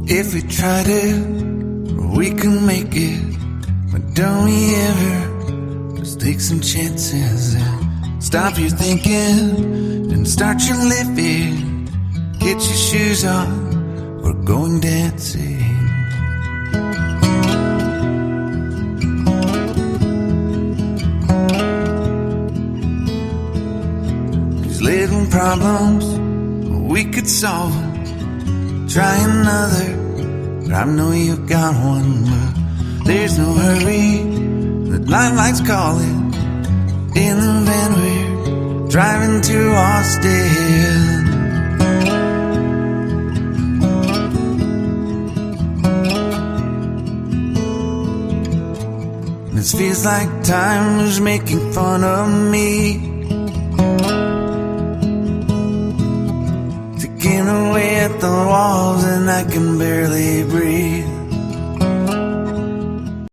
If we tried it, we can make it. But don't we ever just take some chances and stop your thinking and start your living. Get your shoes on, we're going dancing. These little problems, we could solve them. Try another, but I know you got one. But there's no hurry, the lifelight's calling. In the van we're driving to Austin. This feels like time is making fun of me, taking away at the walls and I can barely breathe.